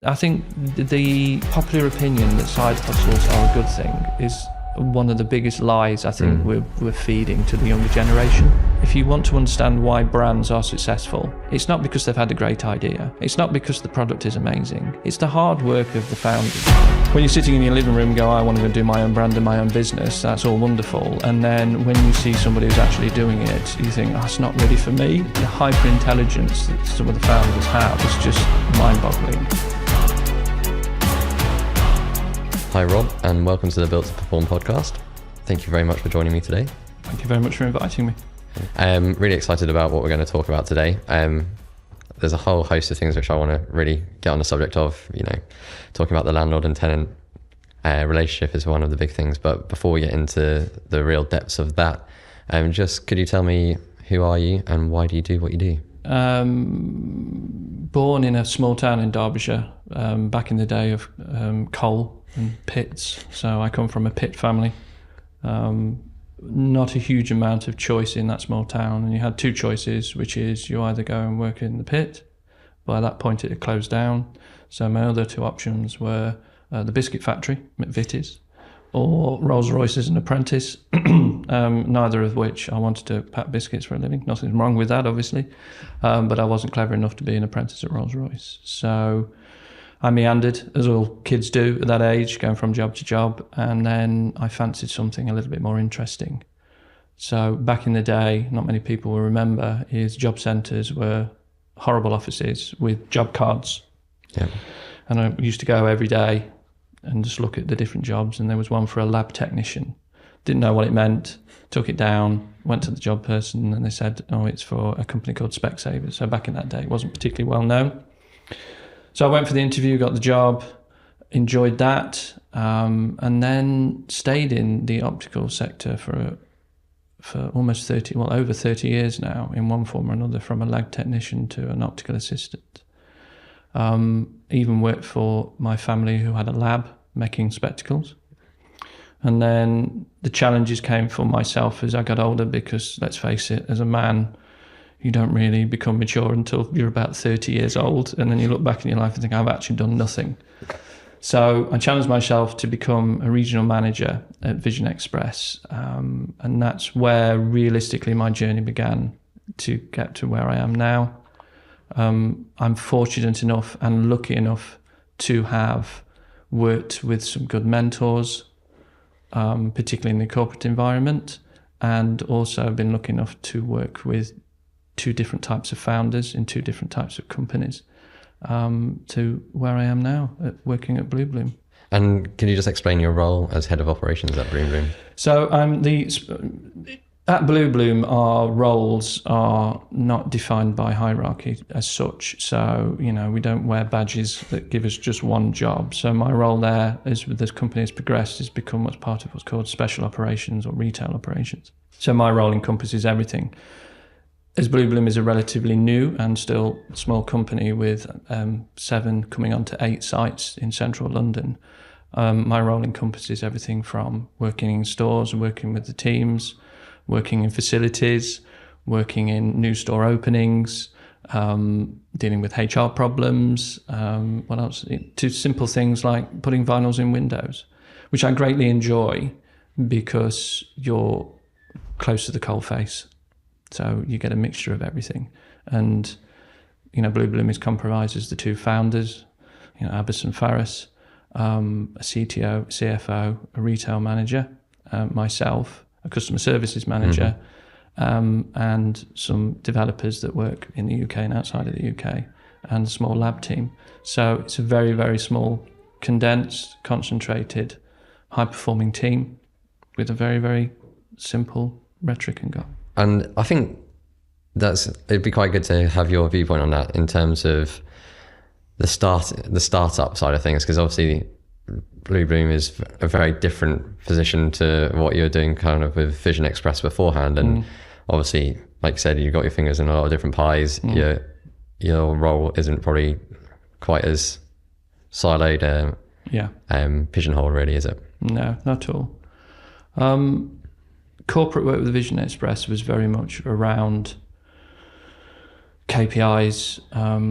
I think the popular opinion that side hustles are a good thing is one of the biggest lies I think we're feeding to the younger generation. If you want to understand why brands are successful, it's not because they've had a great idea. It's not because the product is amazing. It's the hard work of the founders. When you're sitting in your living room and go, I want to go do my own brand and my own business, that's all wonderful. And then when you see somebody who's actually doing it, you think, oh, it's not really for me. The hyper intelligence that some of the founders have is just mind-boggling. Hi Rob, and welcome to the Built to Perform podcast. Thank you very much for joining me today. Thank you very much for inviting me. I'm really excited about what we're going to talk about today. There's a whole host of things which I want to really get on the subject of. Talking about the landlord and tenant relationship is one of the big things. But before we get into the real depths of that, just could you tell me who are you and why do you do what you do? Born in a small town in Derbyshire, back in the day of coal and pits. So I come from a pit family. Not a huge amount of choice in that small town, and you had two choices, which is you either go and work in the pit. By that point it had closed down, so my other two options were the biscuit factory, McVitie's, or Rolls-Royce as an apprentice, neither of which I wanted to pack biscuits for a living. Nothing wrong with that, obviously, but I wasn't clever enough to be an apprentice at Rolls-Royce. So I meandered, as all kids do at that age, going from job to job, and then I fancied something a little bit more interesting. So back in the day, not many people will remember, is job centres were horrible offices with job cards. Yeah. And I used to go every day and just look at the different jobs, and there was one for a lab technician. Didn't know what it meant, took it down, went to the job person, and they said, oh, it's for a company called Specsavers. So back in that day, it wasn't particularly well known. So I went for the interview, got the job, enjoyed that, and then stayed in the optical sector for almost over 30 years now, in one form or another, from a lab technician to an optical assistant. Even worked for my family who had a lab making spectacles. And then the challenges came for myself as I got older, because let's face it, as a man, you don't really become mature until you're about 30 years old, and then you look back in your life and think, I've actually done nothing. So I challenged myself to become a regional manager at Vision Express, and that's where realistically my journey began to get to where I am now. I'm fortunate enough and lucky enough to have worked with some good mentors, particularly in the corporate environment, and also been lucky enough to work with two different types of founders in two different types of companies, to where I am now, working at Bloobloom. And can you just explain your role as head of operations at Bloobloom? So at Bloobloom, our roles are not defined by hierarchy as such. So, we don't wear badges that give us just one job. So my role there, as the company has progressed, has become what's part of what's called special operations or retail operations. So my role encompasses everything. As Bloobloom is a relatively new and still small company with 7 coming on to 8 sites in central London, my role encompasses everything from working in stores, working with the teams, working in facilities, working in new store openings, dealing with HR problems, what else? To simple things like putting vinyls in windows, which I greatly enjoy because you're close to the coalface. So you get a mixture of everything. And, Bloobloom comprises the two founders, Abbas and Faris, a CTO, CFO, a retail manager, myself, a customer services manager, and some developers that work in the UK and outside of the UK, and a small lab team. So it's a very, very small, condensed, concentrated, high-performing team with a very, very simple rhetoric and goal. And I think it'd be quite good to have your viewpoint on that in terms of the startup side of things, because obviously Bloobloom is a very different position to what you were doing kind of with Vision Express beforehand. And obviously, like you said, you've got your fingers in a lot of different pies. Your role isn't probably quite as siloed, pigeonhole really, is it? No, not at all. Corporate work with Vision Express was very much around KPIs,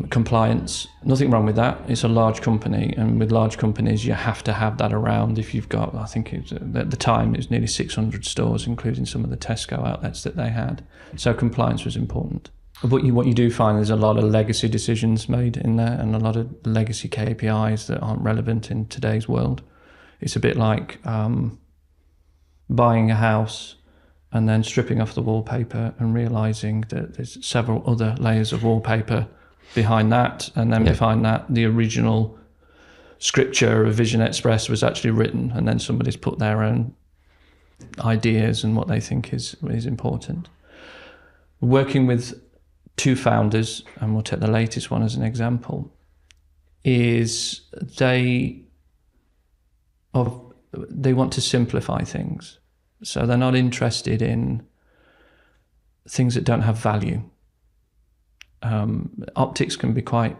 compliance, nothing wrong with that. It's a large company, and with large companies, you have to have that around. If you've got, I think at the time, it was nearly 600 stores, including some of the Tesco outlets that they had. So compliance was important. But what you do find is a lot of legacy decisions made in there, and a lot of legacy KPIs that aren't relevant in today's world. It's a bit like buying a house and then stripping off the wallpaper and realising that there's several other layers of wallpaper behind that, and then behind that the original scripture of Vision Express was actually written, and then somebody's put their own ideas and what they think is important. Working with two founders, and we'll take the latest one as an example, is they want to simplify things. So they're not interested in things that don't have value. Optics can be quite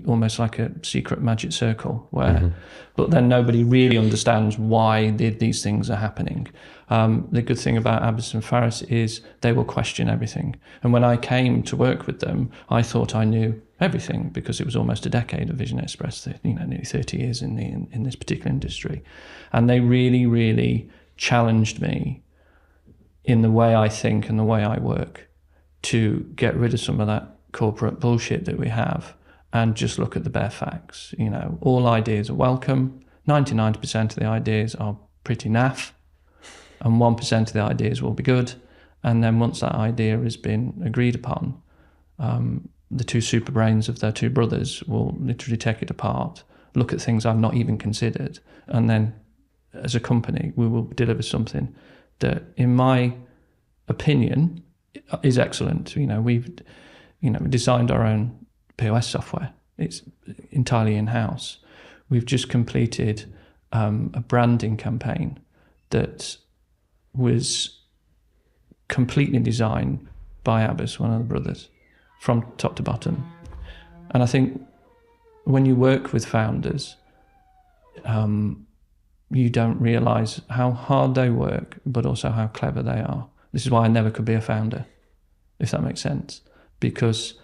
almost like a secret magic circle where, but then nobody really understands why these things are happening. The good thing about Abbas and Faris is they will question everything. And when I came to work with them, I thought I knew everything because it was almost a decade of Vision Express, nearly 30 years in this particular industry. And they really, really challenged me in the way I think and the way I work to get rid of some of that corporate bullshit that we have and just look at the bare facts. All ideas are welcome. 99% of the ideas are pretty naff, and 1% of the ideas will be good. And then once that idea has been agreed upon, the two super brains of their two brothers will literally take it apart, look at things I've not even considered, and then as a company, we will deliver something that, in my opinion, is excellent. We've designed our own POS software. It's entirely in-house. We've just completed a branding campaign that was completely designed by Abbas, one of the brothers, from top to bottom. And I think when you work with founders, you don't realise how hard they work, but also how clever they are. This is why I never could be a founder, if that makes sense. Because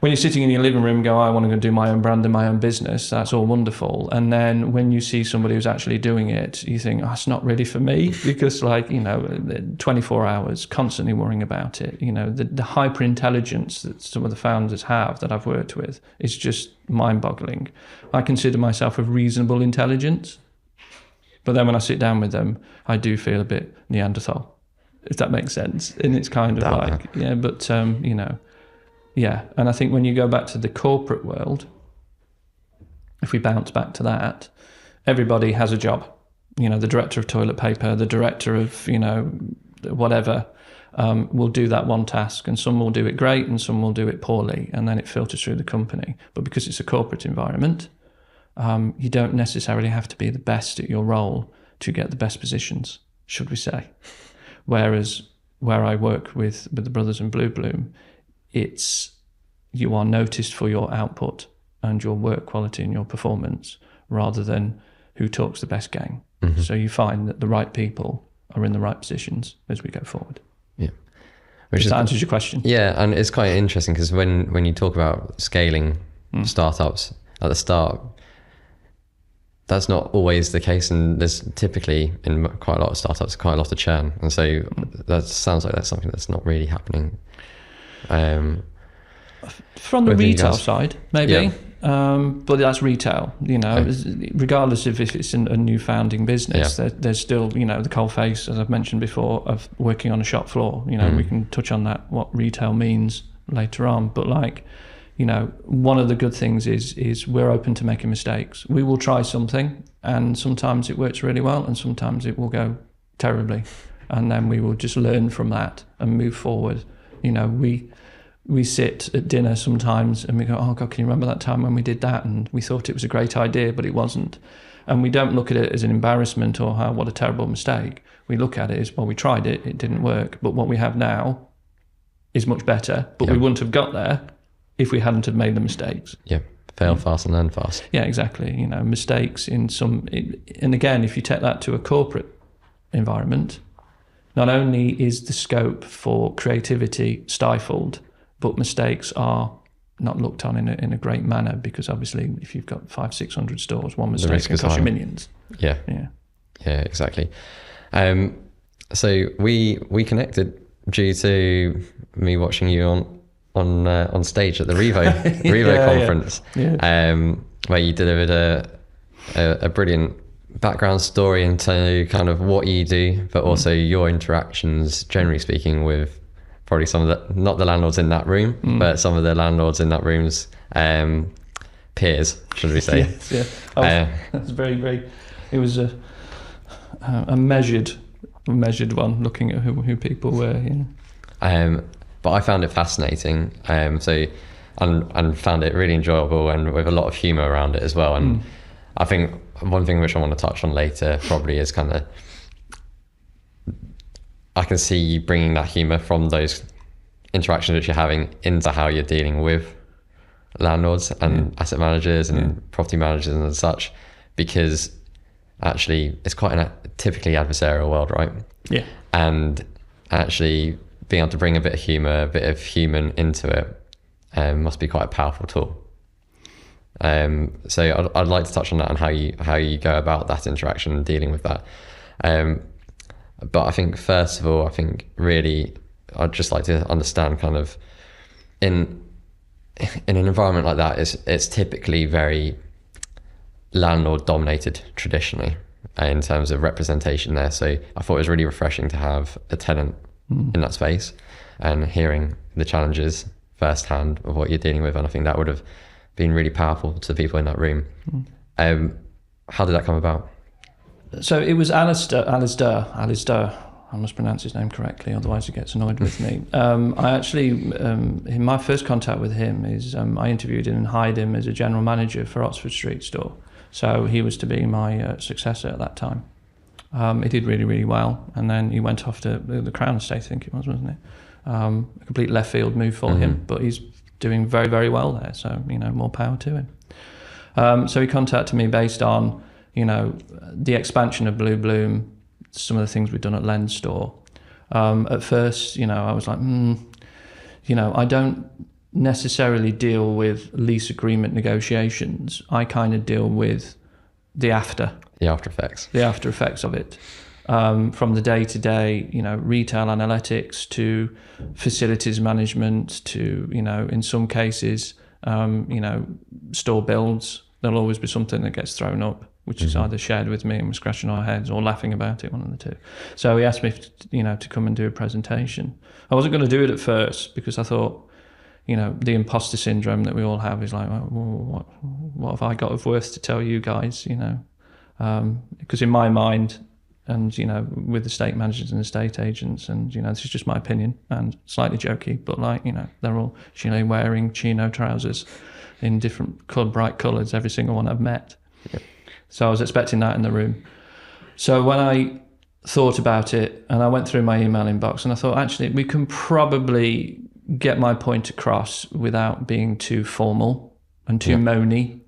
when you're sitting in your living room and go, I want to go do my own brand and my own business, that's all wonderful. And then when you see somebody who's actually doing it, you think, it's not really for me, because 24 hours, constantly worrying about it. The hyper intelligence that some of the founders have that I've worked with is just mind-boggling. I consider myself of reasonable intelligence, but then when I sit down with them, I do feel a bit Neanderthal, if that makes sense. And it's kind of yeah. And I think when you go back to the corporate world, if we bounce back to that, everybody has a job. The director of toilet paper, the director of, whatever, will do that one task, and some will do it great and some will do it poorly, and then it filters through the company. But because it's a corporate environment, you don't necessarily have to be the best at your role to get the best positions, should we say. Whereas where I work with the brothers in Bloobloom, you are noticed for your output and your work quality and your performance rather than who talks the best game. Mm-hmm. So you find that the right people are in the right positions as we go forward. Yeah. Which answers your question. Yeah, and it's quite interesting because when you talk about scaling startups at the start, that's not always the case, and there's typically in quite a lot of startups quite a lot of churn, and so that sounds like that's something that's not really happening. From the retail side, maybe, but that's retail. Regardless of if it's a new founding business, there's still the cold face, as I've mentioned before, of working on a shop floor. We can touch on that, what retail means later on, but one of the good things is we're open to making mistakes. We will try something, and sometimes it works really well, and sometimes it will go terribly, and then we will just learn from that and move forward. We sit at dinner sometimes and we go, oh God, can you remember that time when we did that and we thought it was a great idea, but it wasn't? And we don't look at it as an embarrassment or what a terrible mistake. We look at it as, well, we tried it, it didn't work, but what we have now is much better, but we wouldn't have got there if we hadn't have made the mistakes. Yeah, fail fast and learn fast. Yeah, exactly. Mistakes in and again, if you take that to a corporate environment, not only is the scope for creativity stifled, but mistakes are not looked on in a great manner, because obviously if you've got 500-600 stores, one mistake can cost you millions. Yeah, exactly. So we connected due to me watching you on stage at the Revo conference, where you delivered a brilliant background story into kind of what you do, but also your interactions, generally speaking, with probably some of the, not the landlords in that room, but some of the landlords in that room's peers, should we say? That's very. It was a measured one, looking at who people were. But I found it fascinating. And found it really enjoyable, and with a lot of humour around it as well. And I think one thing which I want to touch on later probably is kind of, I can see you bringing that humour from those interactions which you're having into how you're dealing with landlords and asset managers and property managers and such, because actually it's quite a typically adversarial world, right? Yeah. And actually being able to bring a bit of humour, a bit of human into it must be quite a powerful tool. So I'd like to touch on that and how you go about that interaction and dealing with that. But I think first of all, really I'd just like to understand kind of in an environment like that, it's typically very landlord dominated traditionally in terms of representation there. So I thought it was really refreshing to have a tenant in that space and hearing the challenges firsthand of what you're dealing with. And I think that would have been really powerful to the people in that room. How did that come about? So it was Alistair. I must pronounce his name correctly, otherwise he gets annoyed with me. I actually, in my first contact with him is I interviewed him and hired him as a general manager for Oxford Street store. So he was to be my successor at that time. He did really, really well. And then he went off to the Crown Estate, I think it was, wasn't it? A complete left field move for him, but he's doing very, very well there. So, more power to him. So he contacted me based on, the expansion of Bloobloom, some of the things we've done at Lens Store. At first, I was like, I don't necessarily deal with lease agreement negotiations. I kind of deal with the after effects of it. From the day-to-day, retail analytics to facilities management to, in some cases, store builds. There'll always be something that gets thrown up, which is either shared with me and we're scratching our heads, or laughing about it, one of the two. So he asked me, to come and do a presentation. I wasn't going to do it at first because I thought, the imposter syndrome that we all have is like, well, what have I got of worth to tell you guys, because in my mind, and with estate managers and estate agents, and this is just my opinion and slightly jokey, but they're all wearing chino trousers in different bright colours, every single one I've met. Yep. So I was expecting that in the room. So when I thought about it and I went through my email inbox, and I thought, actually, we can probably get my point across without being too formal and too moany.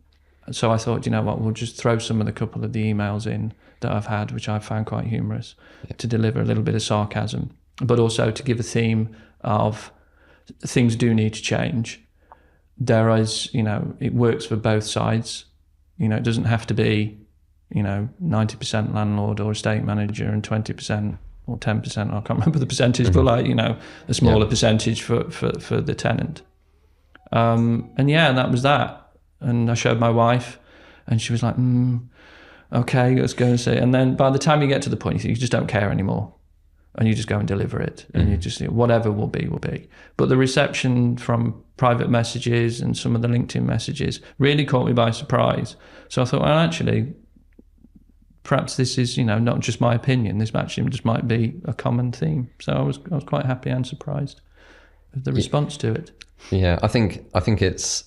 So I thought, we'll just throw some of the couple of the emails in that I've had, which I found quite humorous, to deliver a little bit of sarcasm, but also to give a theme of things do need to change. There is, it works for both sides. It doesn't have to be, 90% landlord or estate manager and 20% or 10%, I can't remember the percentage, but a smaller percentage for the tenant. And that was that. And I showed my wife and she was like, okay, let's go and see. And then by the time you get to the point, you just don't care anymore. And you just go and deliver it. And you just, whatever will be, will be. But the reception from private messages and some of the LinkedIn messages really caught me by surprise. So I thought, well, actually, perhaps this is, not just my opinion. This actually just might be a common theme. So I was quite happy and surprised with the response to it. Yeah, I think it's,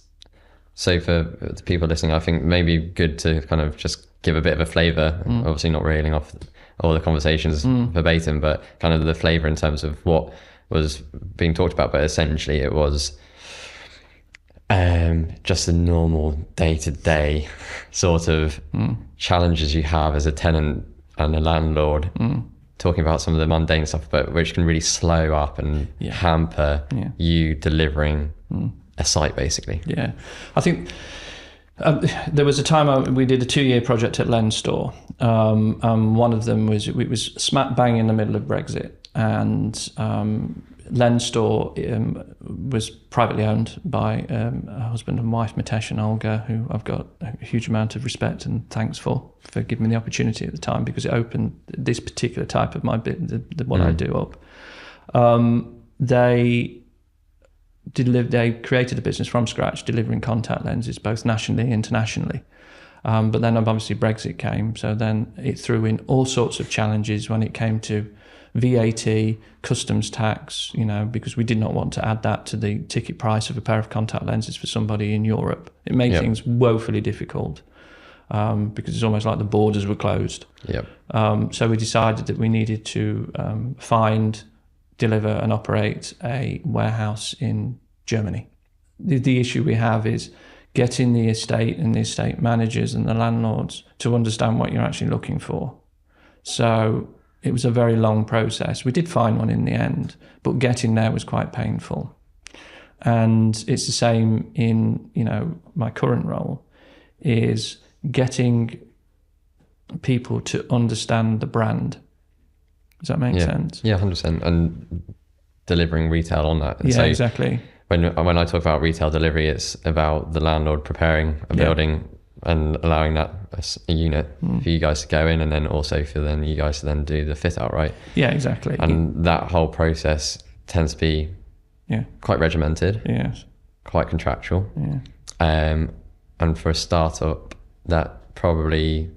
so for the people listening, I think maybe good to kind of just give a bit of a flavour, obviously not railing off all the conversations verbatim, but kind of the flavour in terms of what was being talked about. But essentially it was just the normal day-to-day sort of challenges you have as a tenant and a landlord talking about some of the mundane stuff, but which can really slow up and hamper you delivering a site, basically. Yeah, I think there was a time we did a 2-year project at Landlord, and one of them was, it was smack bang in the middle of Brexit, and Landlord was privately owned by a husband and wife, Mitesh and Olga, who I've got a huge amount of respect and thanks for giving me the opportunity at the time, because it opened this particular type of my bit, what I do up. They created a business from scratch, delivering contact lenses both nationally and internationally. But then obviously Brexit came, so then it threw in all sorts of challenges when it came to VAT, customs tax, because we did not want to add that to the ticket price of a pair of contact lenses for somebody in Europe. It made things woefully difficult, because it's almost like the borders were closed. So we decided that we needed to deliver and operate a warehouse in Germany. The issue we have is getting the estate and the estate managers and the landlords to understand what you're actually looking for. So it was a very long process. We did find one in the end, but getting there was quite painful. And it's the same in, my current role, is getting people to understand the brand. Does that make sense? Yeah, 100%. And delivering retail on that. Yeah, so exactly. When I talk about retail delivery, it's about the landlord preparing a building and allowing that a unit for you guys to go in, and then also for then you guys to then do the fit out, right? Yeah, exactly. And that whole process tends to be quite regimented, quite contractual. And for a startup, that probably...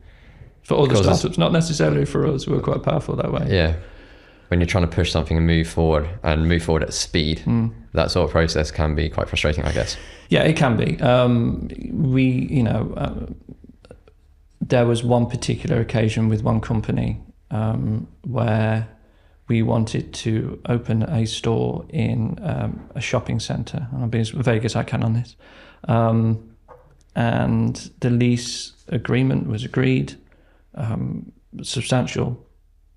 For other startups, not necessarily for us, we're quite powerful that way. Yeah. When you're trying to push something and move forward at speed, that sort of process can be quite frustrating, I guess. Yeah, it can be. There was one particular occasion with one company where we wanted to open a store in a shopping centre. I'll be as vague as I can on this. And the lease agreement was agreed, substantial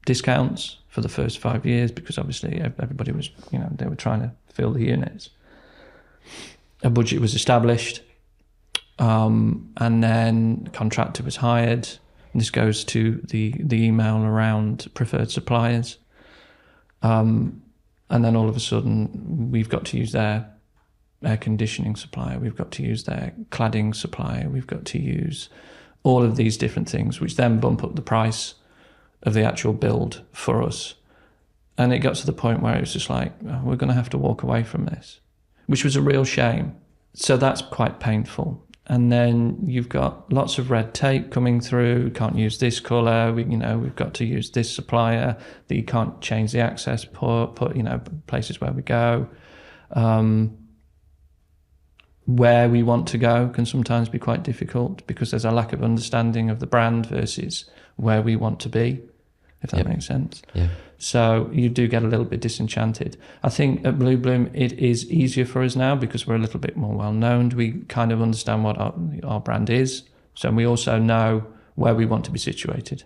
discounts for the first 5 years, because obviously everybody was, they were trying to fill the units. A budget was established, and then the contractor was hired. And this goes to the email around preferred suppliers. And then all of a sudden, we've got to use their air conditioning supplier, we've got to use their cladding supplier, we've got to use all of these different things, which then bump up the price of the actual build for us. And it got to the point where it was just like, oh, we're going to have to walk away from this, which was a real shame. So that's quite painful. And then you've got lots of red tape coming through. Can't use this colour. We've got to use this supplier. That you can't change the access port. Places where we go. Where we want to go can sometimes be quite difficult, because there's a lack of understanding of the brand versus where we want to be, if that makes sense. Yeah. So you do get a little bit disenchanted. I think at Bloobloom it is easier for us now because we're a little bit more well known. We kind of understand what our brand is. So we also know where we want to be situated.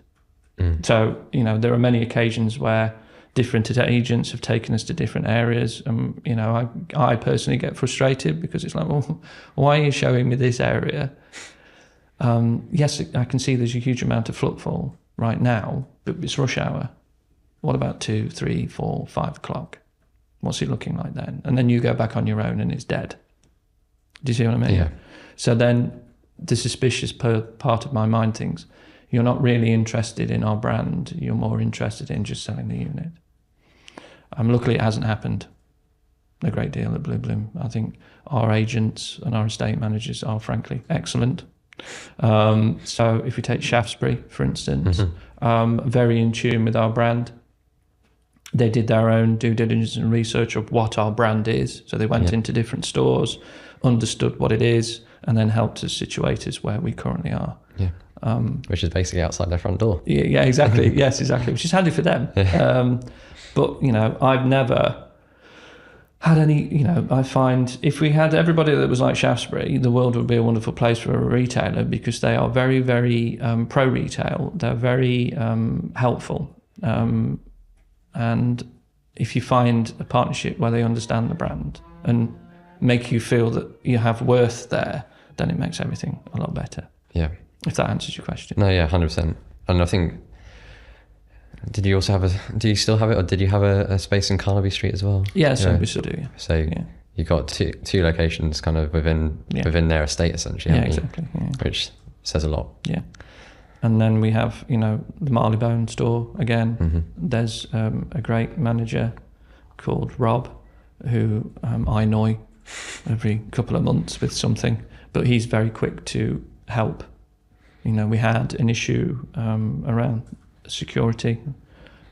So, there are many occasions where different agents have taken us to different areas. I personally get frustrated because it's like, well, why are you showing me this area? Yes, I can see there's a huge amount of footfall right now, but it's rush hour. What about 2, 3, 4, 5 o'clock? What's it looking like then? And then you go back on your own and it's dead. Do you see what I mean? Yeah. So then the suspicious part of my mind thinks, you're not really interested in our brand. You're more interested in just selling the unit. Luckily, it hasn't happened a great deal at Bloobloom. I think our agents and our estate managers are frankly excellent. So if we take Shaftesbury, for instance, very in tune with our brand. They did their own due diligence and research of what our brand is. So they went into different stores, understood what it is, and then helped us situate us where we currently are. Yeah. Which is basically outside their front door. Yeah, exactly. Yes, exactly. Which is handy for them. But, I've never had any, I find if we had everybody that was like Shaftesbury, the world would be a wonderful place for a retailer, because they are very, very pro-retail. They're very helpful. And if you find a partnership where they understand the brand and make you feel that you have worth there, then it makes everything a lot better. Yeah. If that answers your question. No, yeah, 100%. And I think, do you still have it, or did you have a space in Carnaby Street as well? Yeah, so we still do, yeah. So yeah. you got two locations kind of within their estate, essentially. Yeah, exactly. Yeah. Which says a lot. Yeah. And then we have, the Marleybone store again. Mm-hmm. There's a great manager called Rob, who I annoy every couple of months with something, but he's very quick to help. We had an issue around security,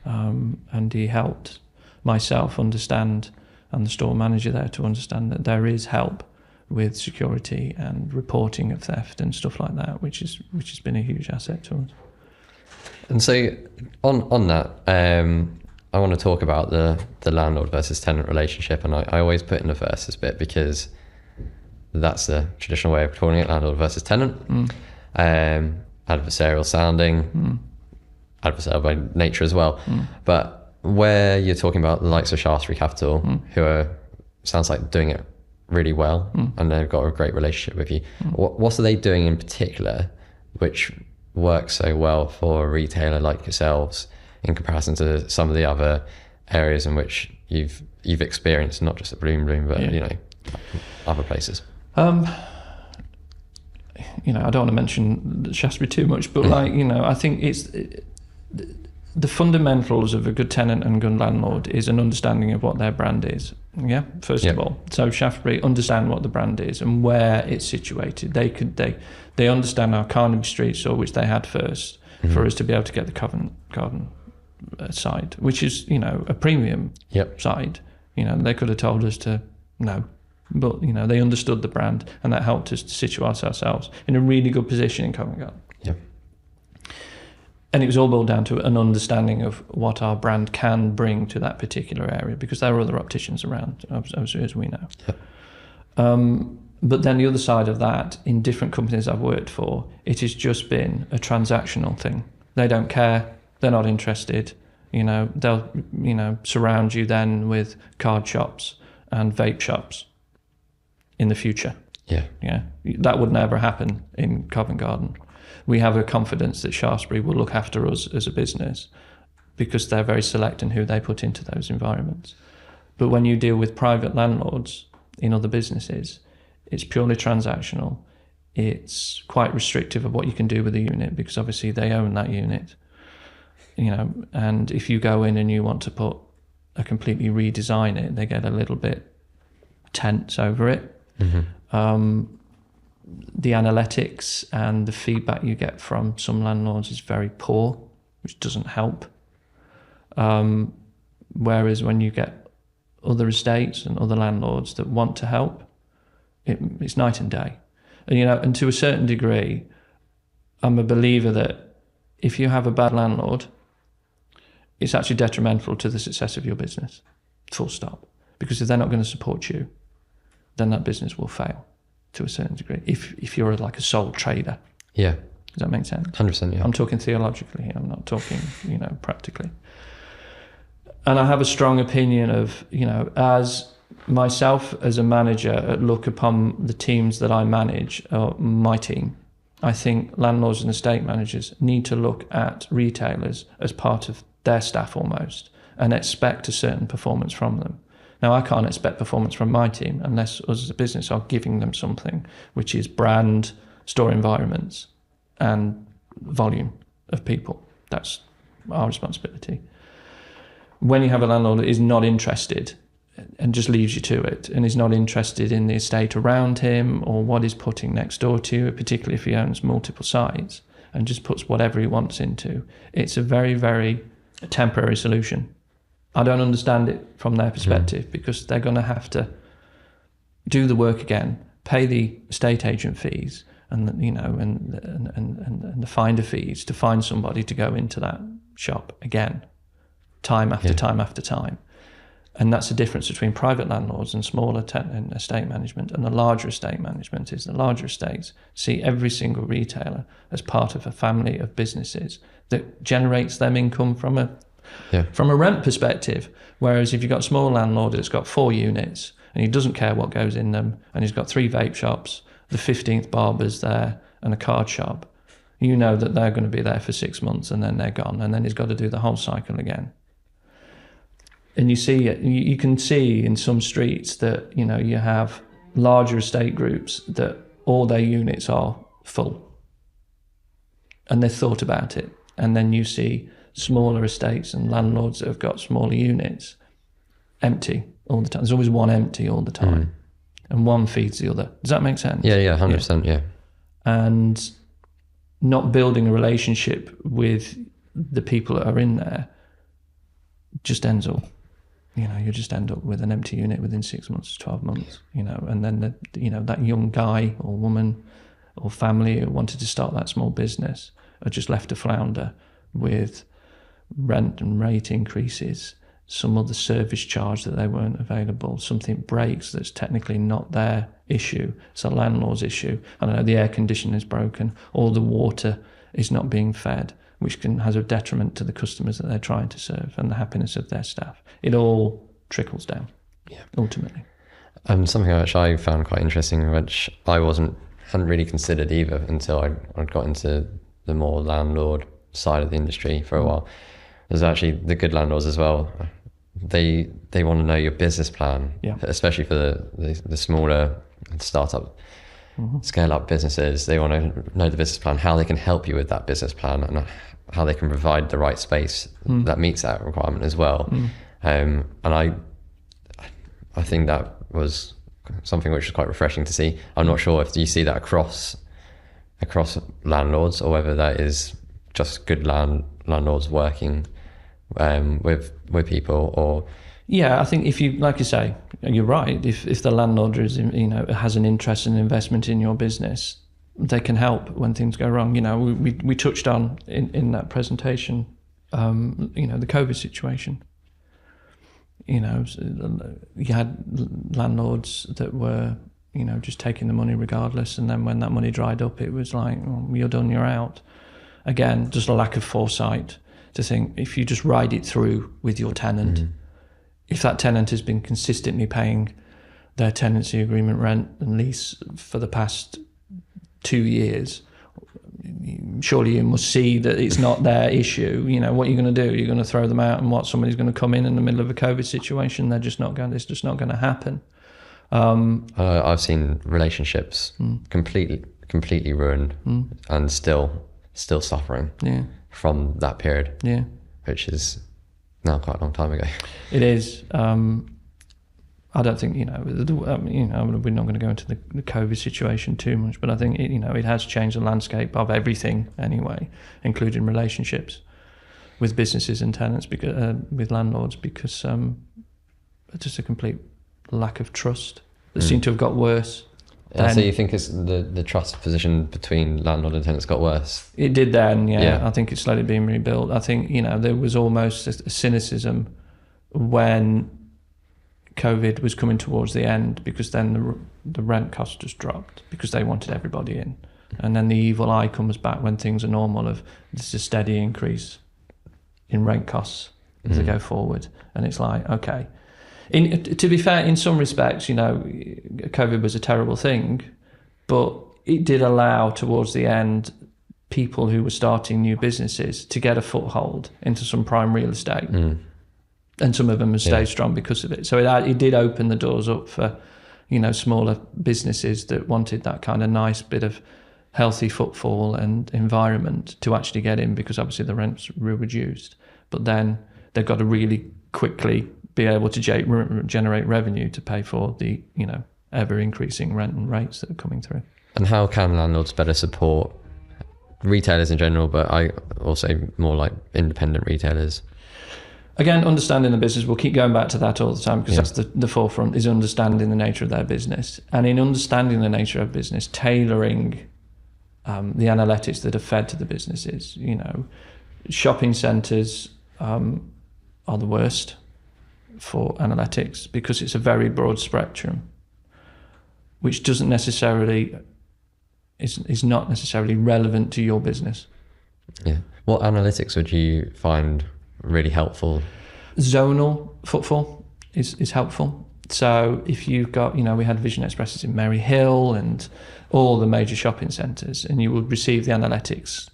and he helped myself understand, and the store manager there to understand that there is help with security and reporting of theft and stuff like that, which has been a huge asset to us. And so on that, I want to talk about the landlord versus tenant relationship, and I always put in the versus bit because that's the traditional way of calling it, landlord versus tenant. Adversarial sounding, adversarial by nature as well. But where you're talking about the likes of Shaftesbury Capital, who sounds like doing it really well, and they've got a great relationship with you. What are they doing in particular which works so well for a retailer like yourselves in comparison to some of the other areas in which you've experienced, not just at Bloobloom, but other places? I don't want to mention Shaftesbury too much, but I think it's the fundamentals of a good tenant and good landlord is an understanding of what their brand is. Yeah, first of all. So Shaftesbury understand what the brand is and where it's situated. They understand our Carnaby Street store, which they had first, for us to be able to get the Covent Garden side, which is a premium side. They could have told us to no. But, they understood the brand, and that helped us to situate ourselves in a really good position in Covent Garden. Yeah. And it was all boiled down to an understanding of what our brand can bring to that particular area, because there are other opticians around, as we know. Yeah. But then the other side of that, in different companies I've worked for, it has just been a transactional thing. They don't care. They're not interested. They'll, surround you then with card shops and vape shops in the future. Yeah. That would never happen in Covent Garden. We have a confidence that Shaftesbury will look after us as a business because they're very select in who they put into those environments. But when you deal with private landlords in other businesses, it's purely transactional. It's quite restrictive of what you can do with a unit because obviously they own that unit. And if you go in and you want to completely redesign it, they get a little bit tense over it. The analytics and the feedback you get from some landlords is very poor, which doesn't help. Whereas when you get other estates and other landlords that want to help, it's night and day. And to a certain degree, I'm a believer that if you have a bad landlord, it's actually detrimental to the success of your business, full stop. Because if they're not going to support you, then that business will fail to a certain degree. If you're like a sole trader. Yeah. Does that make sense? 100%, yeah. I'm talking theologically here. I'm not talking, practically. And I have a strong opinion of, as myself as a manager, look upon the teams that I manage, my team. I think landlords and estate managers need to look at retailers as part of their staff almost and expect a certain performance from them. Now, I can't expect performance from my team unless us as a business are giving them something, which is brand, store environments, and volume of people. That's our responsibility. When you have a landlord that is not interested and just leaves you to it and is not interested in the estate around him or what he's putting next door to you, particularly if he owns multiple sites, and just puts whatever he wants into, it's a very, very temporary solution. I don't understand it from their perspective because they're going to have to do the work again, pay the estate agent fees and the finder fees to find somebody to go into that shop again, time after time after time. And that's the difference between private landlords and smaller estate management. And the larger estate management is the larger estates see every single retailer as part of a family of businesses that generates them income from Yeah. From a rent perspective, whereas if you've got a small landlord that's got 4 units and he doesn't care what goes in them, and he's got 3 vape shops, the 15th barber's there, and a card shop, you know that they're going to be there for 6 months and then they're gone, and then he's got to do the whole cycle again. And you see it, you can see in some streets that, you know, you have larger estate groups that all their units are full and they've thought about it. And then you see smaller estates and landlords that have got smaller units empty all the time. There's always one empty all the time, and one feeds the other. Does that make sense? Yeah, 100%, yeah. And not building a relationship with the people that are in there just ends up, you know, you just end up with an empty unit within 6 months, 12 months, you know, and then, that young guy or woman or family who wanted to start that small business are just left to flounder with rent and rate increases, some other service charge that they weren't available, something breaks that's technically not their issue, it's a landlord's issue. I don't know, the air conditioner is broken, or the water is not being fed, which has a detriment to the customers that they're trying to serve and the happiness of their staff. It all trickles down, ultimately. Something which I found quite interesting, which I hadn't really considered either until I got into the more landlord side of the industry for a while. There's actually the good landlords as well. They want to know your business plan, especially for the smaller startup, scale up businesses. They want to know the business plan, how they can help you with that business plan, and how they can provide the right space that meets that requirement as well. And I think that was something which was quite refreshing to see. I'm not sure if you see that across landlords, or whether that is just good landlords working with people, or I think if you, like you say, you're right. If the landlord is, has an interest and investment in your business, they can help when things go wrong. We touched on in that presentation, the COVID situation. You had landlords that were, just taking the money regardless, and then when that money dried up, it was like, you're done, you're out. Again, just a lack of foresight to think, if you just ride it through with your tenant, if that tenant has been consistently paying their tenancy agreement rent and lease for the past 2 years, surely you must see that it's not their issue. What are you going to do? You're going to throw them out, and somebody's going to come in the middle of a COVID situation? It's just not going to happen. I've seen relationships completely ruined and still suffering from that period, which is now quite a long time ago. It is. I don't think, we're not going to go into the COVID situation too much, but I think it has changed the landscape of everything anyway, including relationships with businesses and tenants, with landlords, because just a complete lack of trust that seemed to have got worse. So you think it's the trust position between landlord and tenants got worse? It did then, I think it's slowly being rebuilt. I think, there was almost a cynicism when COVID was coming towards the end, because then the rent cost just dropped because they wanted everybody in. And then the evil eye comes back when things are normal, of this is a steady increase in rent costs as they go forward. And it's like, okay. To be fair, in some respects, COVID was a terrible thing, but it did allow towards the end people who were starting new businesses to get a foothold into some prime real estate. And some of them have stayed strong because of it. So it did open the doors up for, smaller businesses that wanted that kind of nice bit of healthy footfall and environment to actually get in, because obviously the rents were reduced. But then they've got to really quickly be able to generate revenue to pay for the, ever increasing rent and rates that are coming through. And how can landlords better support retailers in general, but I also more like independent retailers? Again, understanding the business, we'll keep going back to that all the time, because that's the forefront, is understanding the nature of their business. And in understanding the nature of business, tailoring the analytics that are fed to the businesses. Shopping centres are the worst for analytics, because it's a very broad spectrum, which doesn't necessarily is not necessarily relevant to your business. What analytics would you find really helpful? Zonal footfall is helpful. So if you've got, we had Vision Expresses in Merry Hill and all the major shopping centres, and you would receive the analytics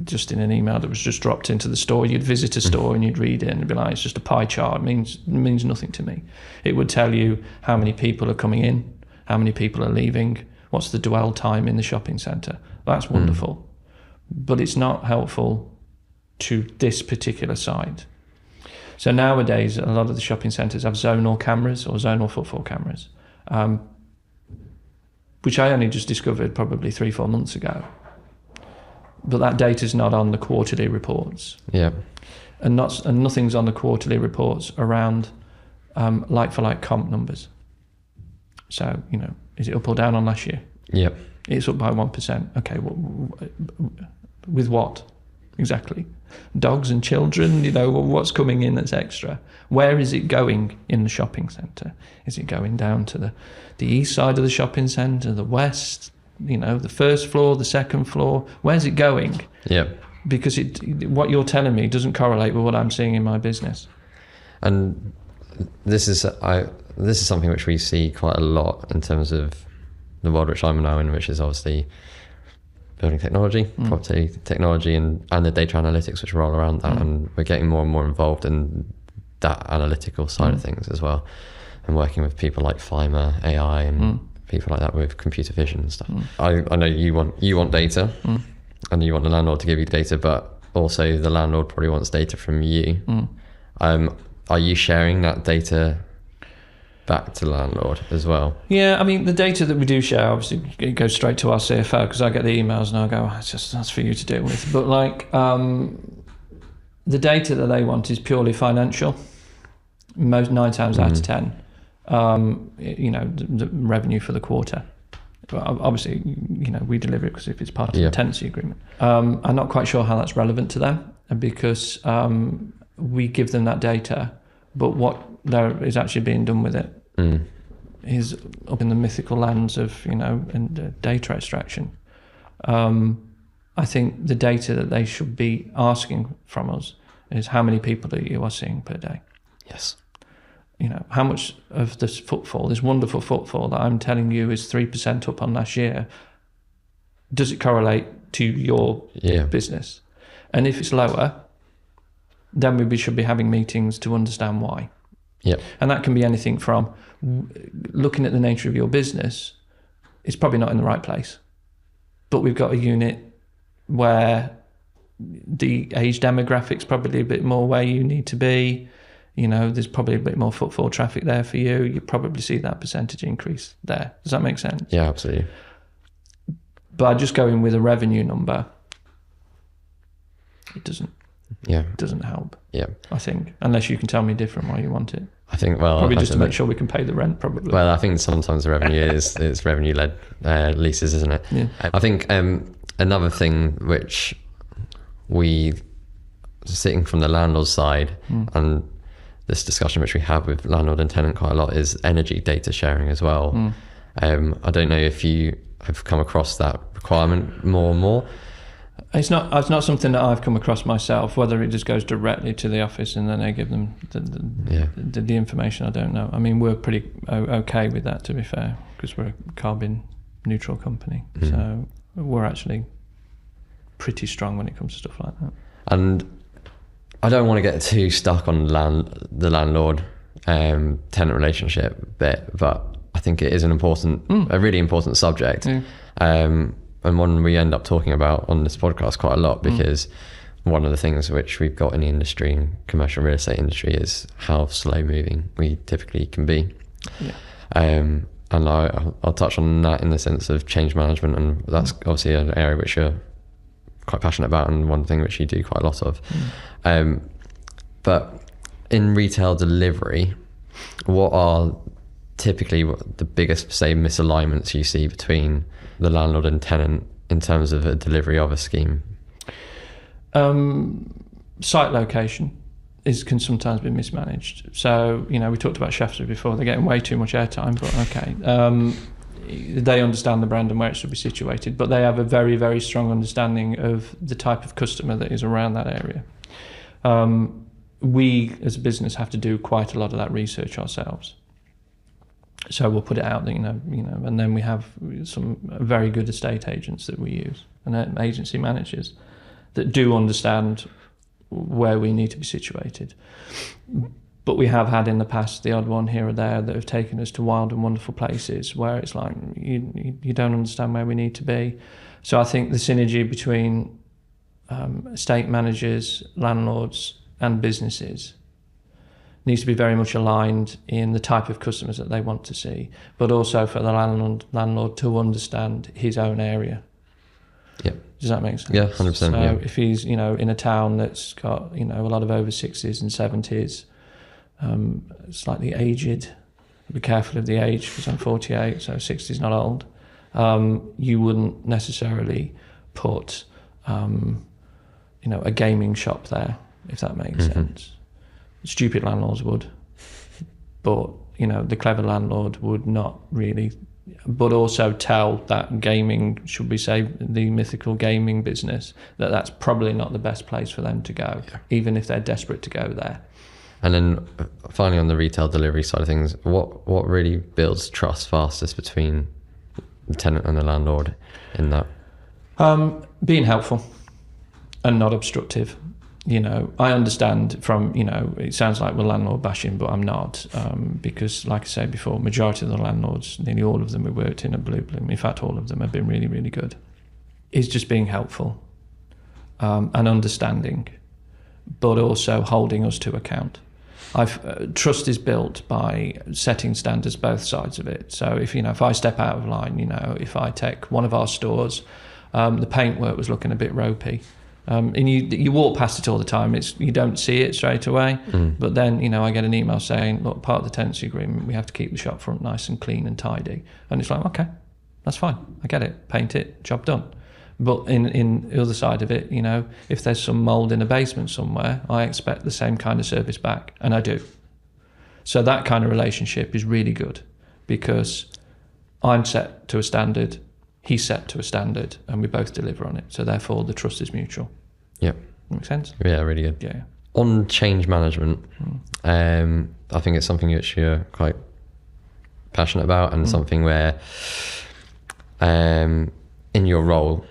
just in an email that was just dropped into the store. You'd visit a store and you'd read it and it'd be like, it's just a pie chart. It means nothing to me. It would tell you how many people are coming in, how many people are leaving, what's the dwell time in the shopping centre. That's wonderful. But it's not helpful to this particular site. So nowadays, a lot of the shopping centres have zonal cameras or zonal footfall cameras, which I only just discovered probably 3-4 months ago. But that data's not on the quarterly reports. Yeah. And nothing's on the quarterly reports around like-for-like comp numbers. So, is it up or down on last year? Yeah. It's up by 1%. Okay, with what exactly? Dogs and children, what's coming in that's extra? Where is it going in the shopping centre? Is it going down to the east side of the shopping centre, the west, the first floor, the second floor? Where's it going? Yeah. Because what you're telling me doesn't correlate with what I'm seeing in my business. And this is something which we see quite a lot in terms of the world which I'm now in, which is obviously building technology, property technology, and the data analytics which roll around that. And we're getting more and more involved in that analytical side of things as well, and working with people like Fimer AI and people like that with computer vision and stuff. I know you want data, and you want the landlord to give you data, but also the landlord probably wants data from you. Are you sharing that data back to the landlord as well? Yeah, the data that we do share, obviously, it goes straight to our CFO, because I get the emails and I go, that's for you to deal with. But the data that they want is purely financial. 9 times out of 10, the revenue for the quarter. But obviously, we deliver it because if it's part of the tenancy agreement. I'm not quite sure how that's relevant to them, because we give them that data, but what there is actually being done with it is up in the mythical lands of, and data extraction. I think the data that they should be asking from us is how many people that you are seeing per day. Yes. How much of this footfall, this wonderful footfall that I'm telling you is 3% up on last year, does it correlate to your business? And if it's lower, then we should be having meetings to understand why. Yep. And that can be anything from looking at the nature of your business. It's probably not in the right place, but we've got a unit where the age demographic's probably a bit more where you need to be. There's probably a bit more footfall traffic there for you. You probably see that percentage increase there. Does that make sense? Yeah, absolutely. But just going with a revenue number, it doesn't. Yeah, it doesn't help. Yeah, I think, unless you can tell me different why you want it. I think probably just to make sure we can pay the rent. Probably. Well, I think sometimes the revenue it's revenue led leases, isn't it? Yeah. I think another thing which we sitting from the landlord side and this discussion which we have with landlord and tenant quite a lot is energy data sharing as well. I don't know if you have come across that requirement more and more. It's not something that I've come across myself. Whether it just goes directly to the office and then they give them the information, I don't know. We're pretty okay with that, to be fair, because we're a carbon neutral company. So we're actually pretty strong when it comes to stuff like that. And I don't want to get too stuck on the landlord tenant relationship bit, but I think it is a really important subject. And one we end up talking about on this podcast quite a lot, because one of the things which we've got in the industry, in commercial real estate industry, is how slow moving we typically can be. Yeah. And I'll touch on that in the sense of change management, and that's obviously an area which you're quite passionate about, and one thing which you do quite a lot of. But in retail delivery, what are typically the biggest, say, misalignments you see between the landlord and tenant in terms of a delivery of a scheme? Site location can sometimes be mismanaged. So, we talked about Shaftesbury before. They're getting way too much airtime, but okay. They understand the brand and where it should be situated, but they have a very, very strong understanding of the type of customer that is around that area. we as a business have to do quite a lot of that research ourselves. So we'll put it out there, and then we have some very good estate agents that we use and agency managers that do understand where we need to be situated. But we have had in the past the odd one here or there that have taken us to wild and wonderful places where it's like you don't understand where we need to be. So I think the synergy between estate managers, landlords and businesses needs to be very much aligned in the type of customers that they want to see, but also for the landlord to understand his own area. Yeah. Does that make sense? Yeah, 100%. So yeah. if he's, in a town that's got, a lot of over 60s and 70s, slightly aged, be careful of the age because I'm 48, so 60 is not old. You wouldn't necessarily put, a gaming shop there, if that makes sense. Stupid landlords would, but the clever landlord would not really, but also tell that gaming, should we say the mythical gaming business, that's probably not the best place for them to go, even if they're desperate to go there. And then finally on the retail delivery side of things, what really builds trust fastest between the tenant and the landlord in that? Being helpful and not obstructive. I understand from, it sounds like we're landlord bashing, but I'm not, because like I said before, majority of the landlords, nearly all of them we worked in at Bloobloom, in fact all of them have been really, really good, is just being helpful and understanding, but also holding us to account. Trust is built by setting standards both sides of it. So if I step out of line, if I take one of our stores, the paintwork was looking a bit ropey. And you walk past it all the time. You don't see it straight away. But then, I get an email saying, look, part of the tenancy agreement, we have to keep the shop front nice and clean and tidy. And it's like, okay, that's fine. I get it. Paint it, job done. But in the other side of it, if there's some mould in a basement somewhere, I expect the same kind of service back. And I do. So that kind of relationship is really good because I'm set to a standard, he's set to a standard, and we both deliver on it. So therefore, the trust is mutual. Yep. Make sense? Yeah, really good. Yeah. On change management, I think it's something which you're quite passionate about, and something where, in your role,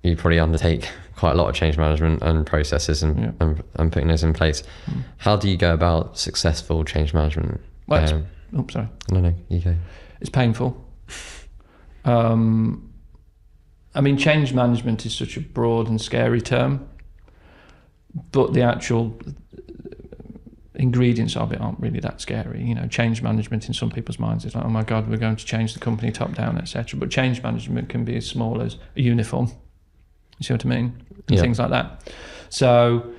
you probably undertake quite a lot of change management and processes and putting those in place. How do you go about successful change management? Well, sorry. No, you go. It's painful. Change management is such a broad and scary term, but the actual ingredients of it aren't really that scary. Change management in some people's minds is like, oh my God, we're going to change the company top down, etc. But change management can be as small as a uniform. You see what I mean? And things like that. So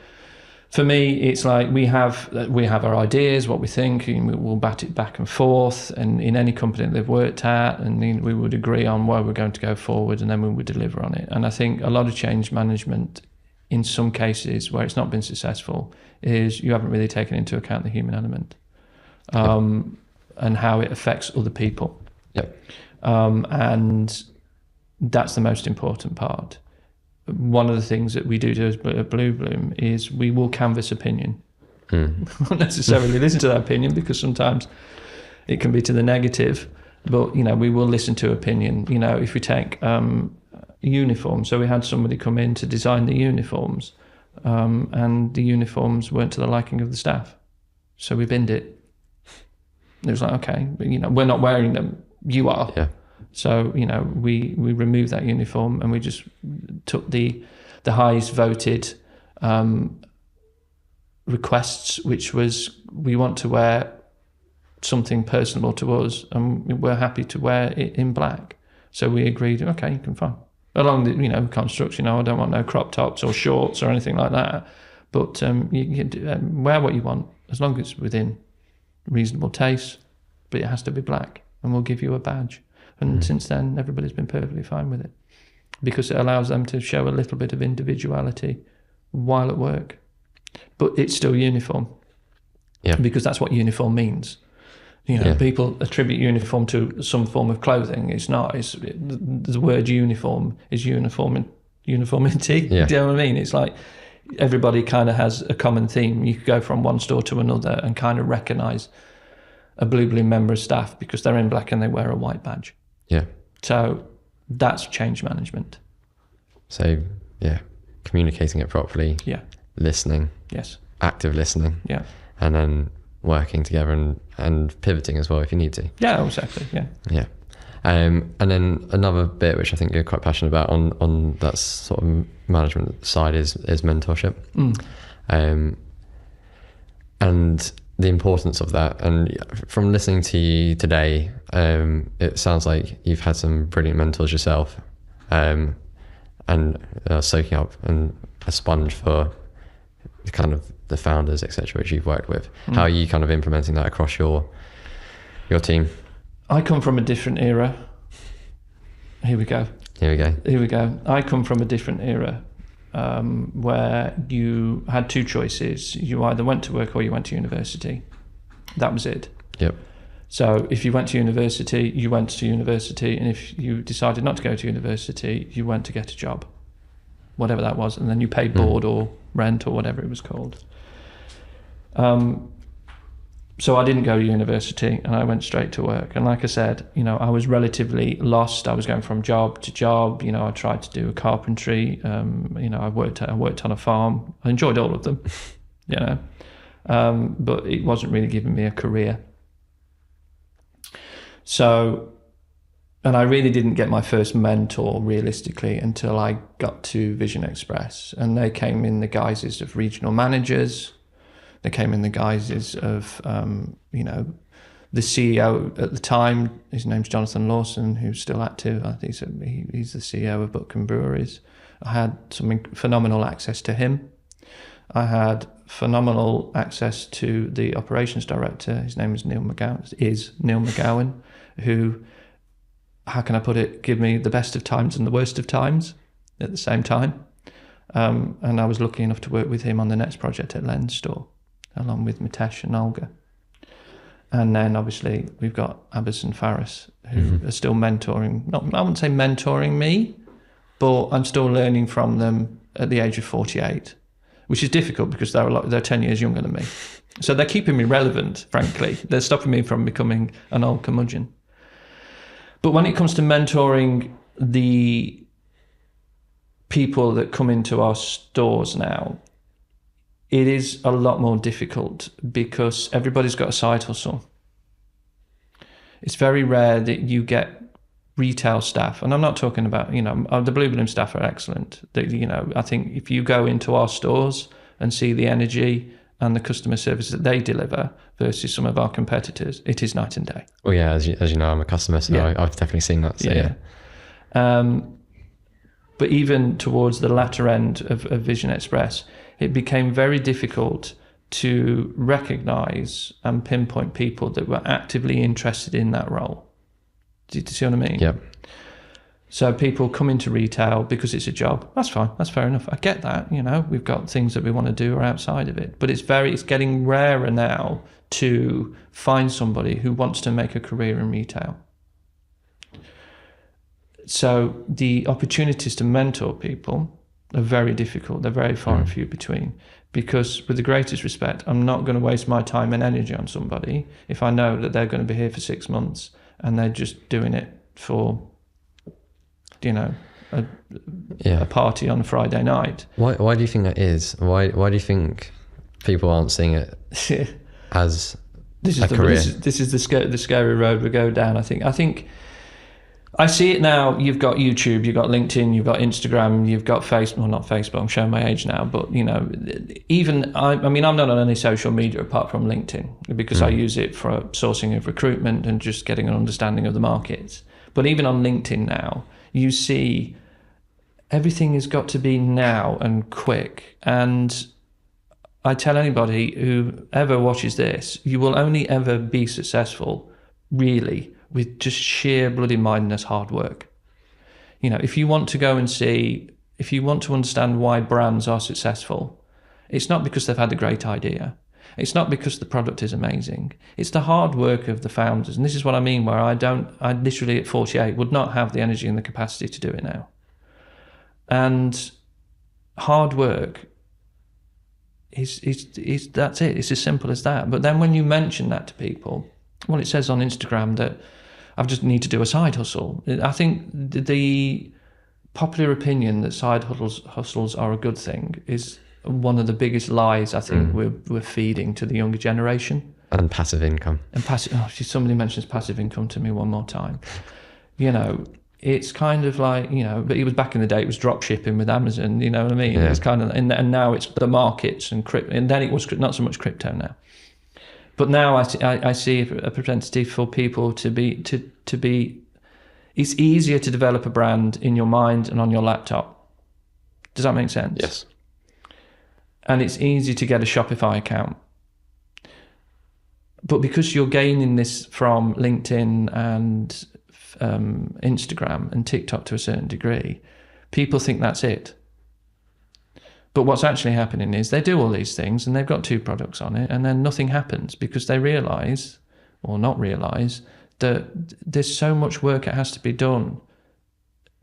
for me, it's like we have our ideas, what we think, and we'll bat it back and forth. And in any company that they've worked at, and we would agree on where we're going to go forward, and then we would deliver on it. And I think a lot of change management, in some cases where it's not been successful, is you haven't really taken into account the human element and how it affects other people. Yep. And that's the most important part. One of the things that we do at Bloobloom is we will canvass opinion. We won't necessarily listen to that opinion because sometimes it can be to the negative, but we will listen to opinion. If we take uniforms, so we had somebody come in to design the uniforms, and the uniforms weren't to the liking of the staff, so we binned it. It was like, okay, but, we're not wearing them, you are. Yeah. So, we removed that uniform and we just took the highest voted requests, which was, we want to wear something personable to us and we're happy to wear it in black. So we agreed, okay, you can fine. Along the, construct, I don't want no crop tops or shorts or anything like that. But you can wear what you want as long as it's within reasonable taste, but it has to be black and we'll give you a badge. And since then, everybody's been perfectly fine with it because it allows them to show a little bit of individuality while at work. But it's still uniform because that's what uniform means. People attribute uniform to some form of clothing. It's not. The word uniform is uniformity. Yeah. Do you know what I mean? It's like everybody kind of has a common theme. You could go from one store to another and kind of recognise a Bloobloom member of staff because they're in black and they wear a white badge. Yeah. So that's change management. So, yeah, communicating it properly. Yeah. Listening. Yes. Active listening. Yeah. And then working together and pivoting as well if you need to. Yeah, exactly. Yeah. Yeah. And then another bit which I think you're quite passionate about on that sort of management side is mentorship. And the importance of that. And from listening to you today, it sounds like you've had some brilliant mentors yourself, and soaking up and a sponge for kind of the founders, etc., which you've worked with. How are you kind of implementing that across your team? I come from a different era. Here we go. I come from a different era where you had two choices. You either went to work or you went to university. That was it. Yep. So if you went to university, you went to university. And if you decided not to go to university, you went to get a job, whatever that was. And then you paid board or rent or whatever it was called. So I didn't go to university and I went straight to work. And like I said, I was relatively lost. I was going from job to job. I tried to do a carpentry. I worked on a farm. I enjoyed all of them, but it wasn't really giving me a career. So, and I really didn't get my first mentor realistically until I got to Vision Express. And they came in the guises of regional managers. They came in the guises of, the CEO at the time. His name's Jonathan Lawson, who's still active. I think he's the CEO of Buckham Breweries. I had some phenomenal access to him. I had phenomenal access to the operations director. His name is Neil McGowan, who, how can I put it, give me the best of times and the worst of times at the same time. And I was lucky enough to work with him on the next project at Lens Store, along with Mitesh and Olga. And then obviously we've got Abbas and Faris, who are still mentoring, I wouldn't say mentoring me, but I'm still learning from them at the age of 48, which is difficult because they're 10 years younger than me. So they're keeping me relevant, frankly. They're stopping me from becoming an old curmudgeon. But when it comes to mentoring the people that come into our stores now, it is a lot more difficult because everybody's got a side hustle. It's very rare that you get retail staff, and I'm not talking about, the Bloobloom staff are excellent. I think if you go into our stores and see the energy and the customer service that they deliver versus some of our competitors, it is night and day. Well, yeah, as you know, I'm a customer, so yeah. I've definitely seen that. So, yeah. But even towards the latter end of Vision Express, it became very difficult to recognise and pinpoint people that were actively interested in that role. Do you see what I mean? Yeah. So people come into retail because it's a job. That's fine. That's fair enough. I get that. We've got things that we want to do outside of it. But it's getting rarer now to find somebody who wants to make a career in retail. So the opportunities to mentor people are very difficult. They're very far and few between. Because with the greatest respect, I'm not going to waste my time and energy on somebody if I know that they're going to be here for 6 months and they're just doing it for, a party on a Friday night. Why do you think that is? Why do you think people aren't seeing it as a career? This is the scary road we go down. I think I see it now. You've got YouTube, you've got LinkedIn, you've got Instagram, you've got Facebook. Well, not Facebook. I'm showing my age now, but even I'm not on any social media apart from LinkedIn because I use it for sourcing of recruitment and just getting an understanding of the markets. But even on LinkedIn now, you see everything has got to be now and quick. And I tell anybody who ever watches this, you will only ever be successful, really, with just sheer bloody mindedness, hard work. If you want to go and see, if you want to understand why brands are successful, it's not because they've had a great idea. It's not because the product is amazing. It's the hard work of the founders. And this is what I mean, where I literally at 48 would not have the energy and the capacity to do it now. And hard work is that's it. It's as simple as that. But then when you mention that to people, well, it says on Instagram that I just need to do a side hustle. I think the popular opinion that side hustles are a good thing is one of the biggest lies I think we're feeding to the younger generation. And passive income. And passive. Oh, somebody mentions passive income to me one more time. You know, it's kind of like, you know, but it was back in the day. It was drop shipping with Amazon. You know what I mean? Yeah. It's kind of, and now it's the markets and crypto. And then it was not so much crypto now. But now I see a propensity for people to be. It's easier to develop a brand in your mind and on your laptop. Does that make sense? Yes. And it's easy to get a Shopify account. But because you're gaining this from LinkedIn and Instagram and TikTok to a certain degree, people think that's it. But what's actually happening is they do all these things and they've got 2 products on it, and then nothing happens because they realise, or not realise, that there's so much work that has to be done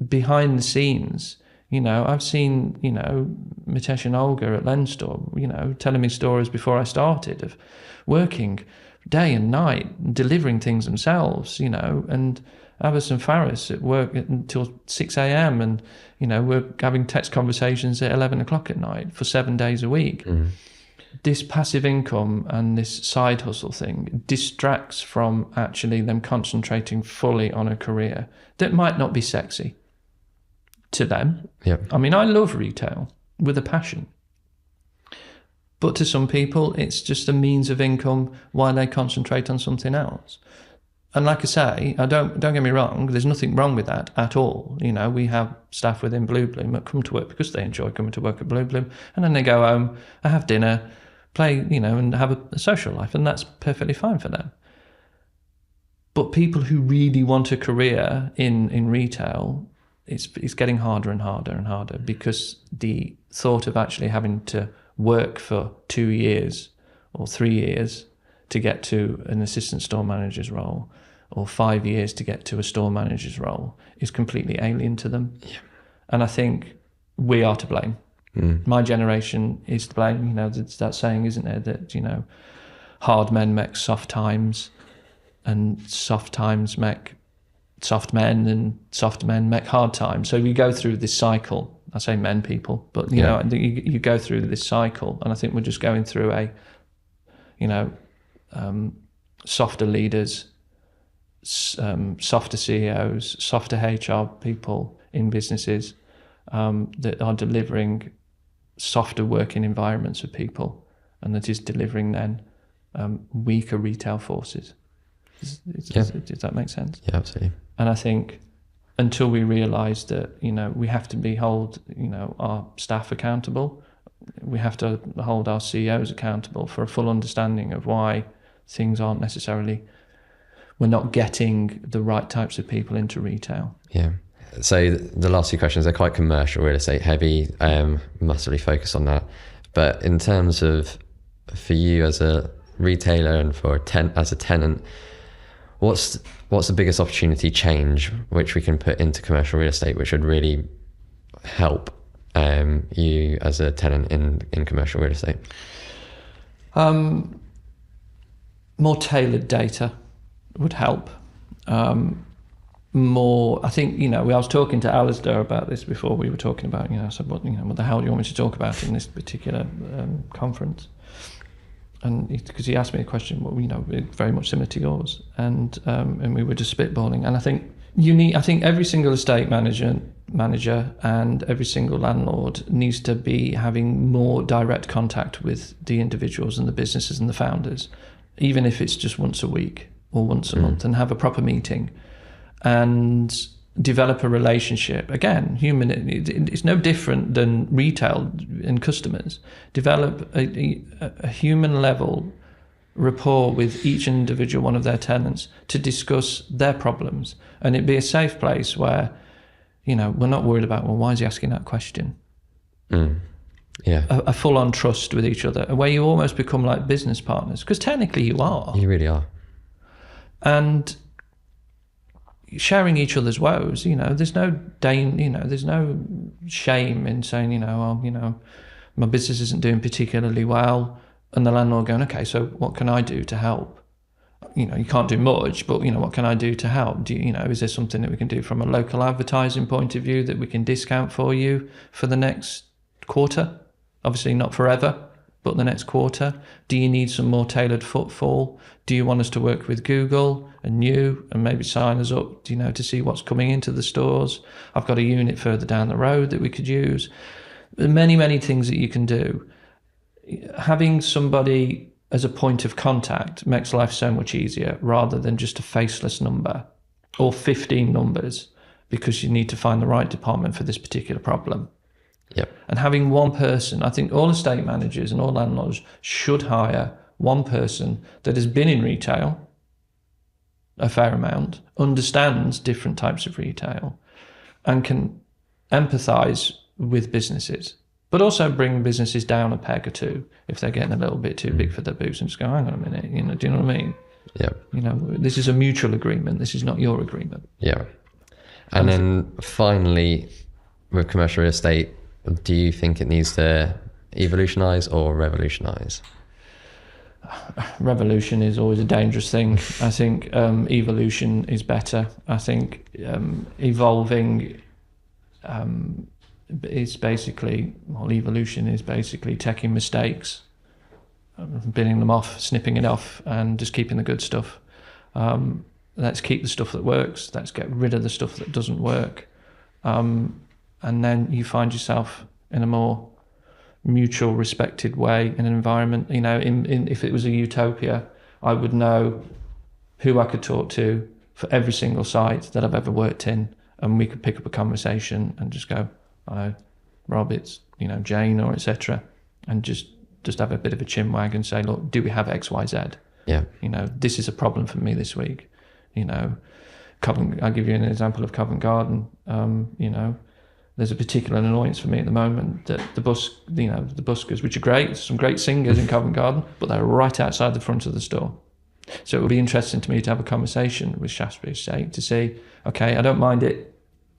behind the scenes. You know, I've seen, you know, Mitesh and Olga at Lenstore, you know, telling me stories before I started of working day and night, delivering things themselves, you know, and Abbas and Faris at work until 6 a.m. and, you know, we're having text conversations at 11 o'clock at night for 7 days a week. This passive income and this side hustle thing distracts from actually them concentrating fully on a career that might not be sexy to them. Yep. I mean, I love retail with a passion. But to some people, it's just a means of income while they concentrate on something else. And like I say, don't get me wrong, there's nothing wrong with that at all. You know, we have staff within Bloobloom that come to work because they enjoy coming to work at Bloobloom, and then they go home, have dinner, play, you know, and have a social life, and that's perfectly fine for them. But people who really want a career in retail, it's getting harder and harder and harder, because the thought of actually having to work for 2 years or 3 years to get to an assistant store manager's role, or 5 years to get to a store manager's role, is completely alien to them. Yeah. And I think we are to blame. My generation is to blame. You know, there's that saying, isn't there, that, you know, hard men make soft times, and soft times make soft men, and soft men make hard times. So we go through this cycle. I say men, people, but, you know, you go through this cycle, and I think we're just going through a, you know, softer leaders, softer CEOs, softer HR people in businesses that are delivering softer working environments for people, and that is delivering then weaker retail forces. Does that make sense? Yeah, absolutely. And I think until we realise that, you know, we have to hold, you know, our staff accountable, we have to hold our CEOs accountable for a full understanding of why things aren't necessarily, we're not getting the right types of people into retail. Yeah. So the last 2 questions are quite commercial real estate heavy, must really focus on that. But in terms of, for you as a retailer and for as a tenant, what's the biggest opportunity change which we can put into commercial real estate which would really help you as a tenant in commercial real estate? More tailored data would help. More, I think, you know, I was talking to Alistair about this before we were talking about, you know, I said, what the hell do you want me to talk about in this particular conference? And because he asked me a question, well, you know, very much similar to yours, and we were just spitballing. And I think every single estate manager and every single landlord needs to be having more direct contact with the individuals and the businesses and the founders, even if it's just once a week or once a month, and have a proper meeting and develop a relationship. Again, it's no different than retail and customers. Develop a human level rapport with each individual one of their tenants to discuss their problems, and it be a safe place where, you know, we're not worried about, well, why is he asking that question? Yeah. A full-on trust with each other, where you almost become like business partners, because technically you are. You really are. And sharing each other's woes, you know, there's no shame in saying, you know, my business isn't doing particularly well, and the landlord going, okay, so what can I do to help? You can't do much, but what can I do to help? Is there something that we can do from a local advertising point of view that we can discount for you for the next quarter? Obviously not forever, but the next quarter. Do you need some more tailored footfall? Do you want us to work with Google and you and maybe sign us up, to see what's coming into the stores? I've got a unit further down the road that we could use. There are many, many things that you can do. Having somebody as a point of contact makes life so much easier, rather than just a faceless number or 15 numbers, because you need to find the right department for this particular problem. Yep. And having one person, I think all estate managers and all landlords should hire one person that has been in retail a fair amount, understands different types of retail, and can empathise with businesses, but also bring businesses down a peg or two if they're getting a little bit too big for their boots, and just go, hang on a minute, do you know what I mean? Yeah. This is a mutual agreement. This is not your agreement. Yeah. And then finally, with commercial real estate, do you think it needs to evolutionise or revolutionise? Revolution is always a dangerous thing. I think evolution is better. I think evolving is basically, evolution is basically taking mistakes, binning them off, snipping it off, and just keeping the good stuff. Let's keep the stuff that works. Let's get rid of the stuff that doesn't work. And then you find yourself in a more mutual, respected way in an environment. If it was a utopia, I would know who I could talk to for every single site that I've ever worked in, and we could pick up a conversation and just go, "Hello, Rob, it's Jane," or etc., and just have a bit of a chin wag and say, "Look, do we have X, Y, Z? Yeah. This is a problem for me this week." I'll give you an example of Covent Garden. There's a particular annoyance for me at the moment that the buskers, which are great, some great singers in Covent Garden, but they're right outside the front of the store. So it would be interesting to me to have a conversation with Shaftesbury Estate to see, okay, I don't mind it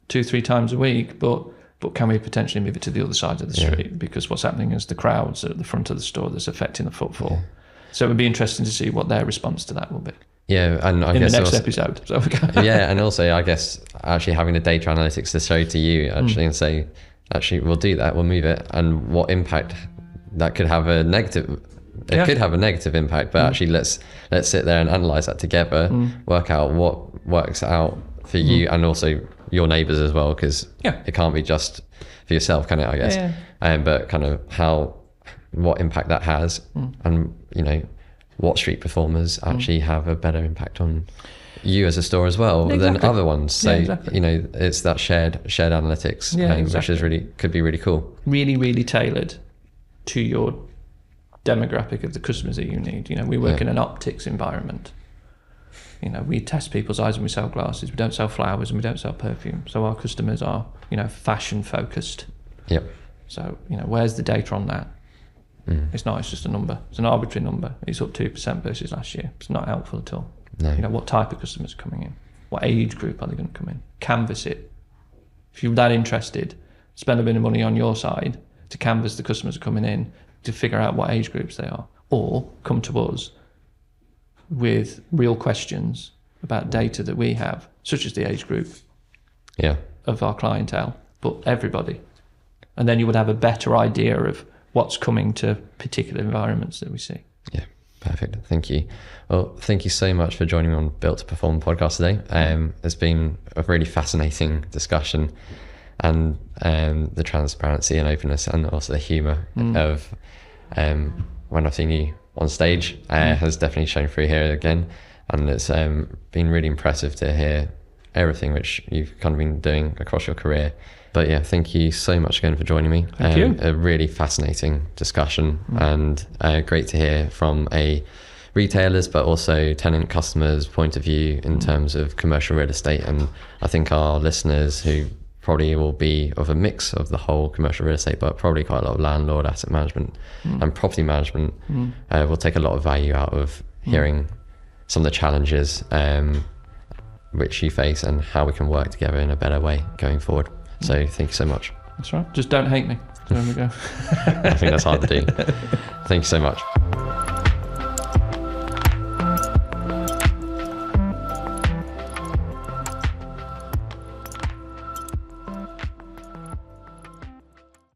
2-3 times a week, but can we potentially move it to the other side of the street? Because what's happening is the crowds at the front of the store that's affecting the footfall. Yeah. So it would be interesting to see what their response to that will be. Yeah, and I in guess the next also, episode. So yeah, and also I guess actually having the data analytics to show to you actually and say, actually we'll do that, we'll move it, and what impact that could have a negative. It could have a negative impact, but actually let's sit there and analyze that together, work out what works out for you and also your neighbours as well, because it can't be just for yourself, can it? I guess, but kind of what impact that has, and what street performers actually have a better impact on you as a store as well than other ones. So it's that shared analytics, which is could be really cool. Really, really tailored to your demographic of the customers that you need. We work in an optics environment. We test people's eyes when we sell glasses. We don't sell flowers and we don't sell perfume. So our customers are, fashion focused. Yep. So, where's the data on that? It's not, it's just a number. It's an arbitrary number. It's up 2% versus last year. It's not helpful at all. No. What type of customers are coming in? What age group are they going to come in? Canvass it. If you're that interested, spend a bit of money on your side to canvass the customers who are coming in to figure out what age groups they are. Or come to us with real questions about data that we have, such as the age group of our clientele, but everybody. And then you would have a better idea of what's coming to particular environments that we see. Yeah, perfect. Thank you. Well, thank you so much for joining me on Built to Perform podcast today. It's been a really fascinating discussion, and the transparency and openness and also the humour of when I've seen you on stage has definitely shown through here again. And it's been really impressive to hear everything which you've kind of been doing across your career. But yeah, thank you so much again for joining me. Thank you. A really fascinating discussion and great to hear from a retailer's but also tenant customers' point of view in terms of commercial real estate. And I think our listeners, who probably will be of a mix of the whole commercial real estate, but probably quite a lot of landlord, asset management and property management, will take a lot of value out of hearing some of the challenges which you face and how we can work together in a better way going forward. So thank you so much. That's right. Just don't hate me. There we go. I think that's hard to do. Thank you so much.